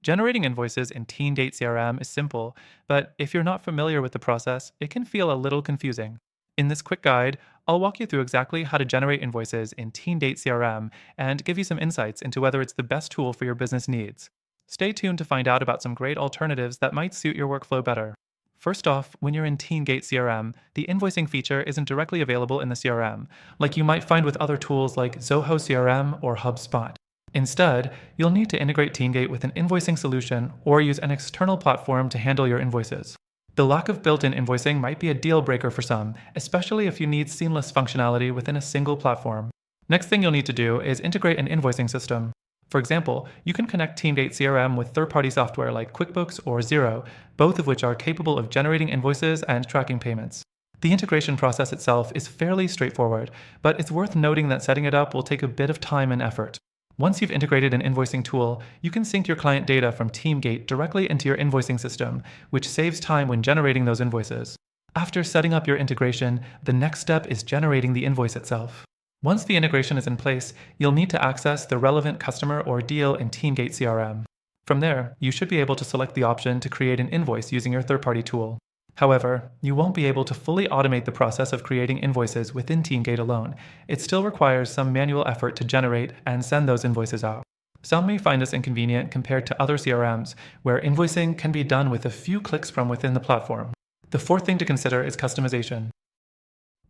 Generating invoices in TeamGate CRM is simple, but if you're not familiar with the process, it can feel a little confusing. In this quick guide, I'll walk you through exactly how to generate invoices in TeamGate CRM and give you some insights into whether it's the best tool for your business needs. Stay tuned to find out about some great alternatives that might suit your workflow better. First off, when you're in TeamGate CRM, the invoicing feature isn't directly available in the CRM, like you might find with other tools like Zoho CRM or HubSpot. Instead, you'll need to integrate TeamGate with an invoicing solution or use an external platform to handle your invoices. The lack of built-in invoicing might be a deal breaker for some, especially if you need seamless functionality within a single platform. Next thing you'll need to do is integrate an invoicing system. For example, you can connect TeamGate CRM with third-party software like QuickBooks or Xero, both of which are capable of generating invoices and tracking payments. The integration process itself is fairly straightforward, but it's worth noting that setting it up will take a bit of time and effort. Once you've integrated an invoicing tool, you can sync your client data from TeamGate directly into your invoicing system, which saves time when generating those invoices. After setting up your integration, the next step is generating the invoice itself. Once the integration is in place, you'll need to access the relevant customer or deal in TeamGate CRM. From there, you should be able to select the option to create an invoice using your third-party tool. However, you won't be able to fully automate the process of creating invoices within TeamGate alone. It still requires some manual effort to generate and send those invoices out. Some may find this inconvenient compared to other CRMs, where invoicing can be done with a few clicks from within the platform. The fourth thing to consider is customization.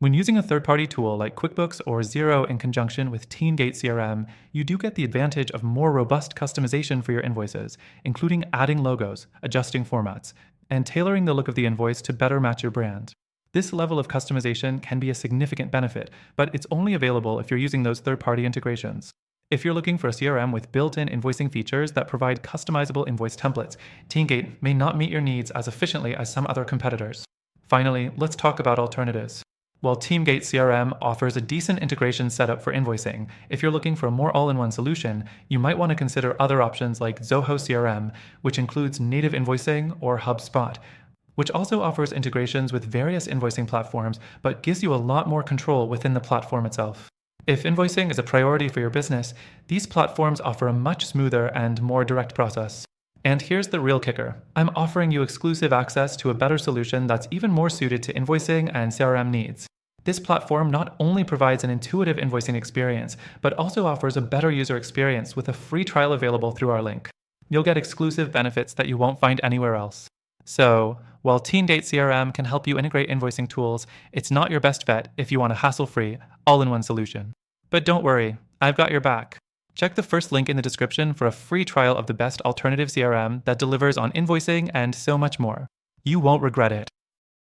When using a third-party tool like QuickBooks or Xero in conjunction with TeamGate CRM, you do get the advantage of more robust customization for your invoices, including adding logos, adjusting formats, and tailoring the look of the invoice to better match your brand. This level of customization can be a significant benefit, but it's only available if you're using those third-party integrations. If you're looking for a CRM with built-in invoicing features that provide customizable invoice templates, TeamGate may not meet your needs as efficiently as some other competitors. Finally, let's talk about alternatives. While TeamGate CRM offers a decent integration setup for invoicing, if you're looking for a more all-in-one solution, you might want to consider other options like Zoho CRM, which includes native invoicing, or HubSpot, which also offers integrations with various invoicing platforms but gives you a lot more control within the platform itself. If invoicing is a priority for your business, these platforms offer a much smoother and more direct process. And here's the real kicker. I'm offering you exclusive access to a better solution that's even more suited to invoicing and CRM needs. This platform not only provides an intuitive invoicing experience, but also offers a better user experience with a free trial available through our link. You'll get exclusive benefits that you won't find anywhere else. So, while TeamGate CRM can help you integrate invoicing tools, it's not your best bet if you want a hassle-free, all-in-one solution. But don't worry, I've got your back. Check the first link in the description for a free trial of the best alternative CRM that delivers on invoicing and so much more. You won't regret it.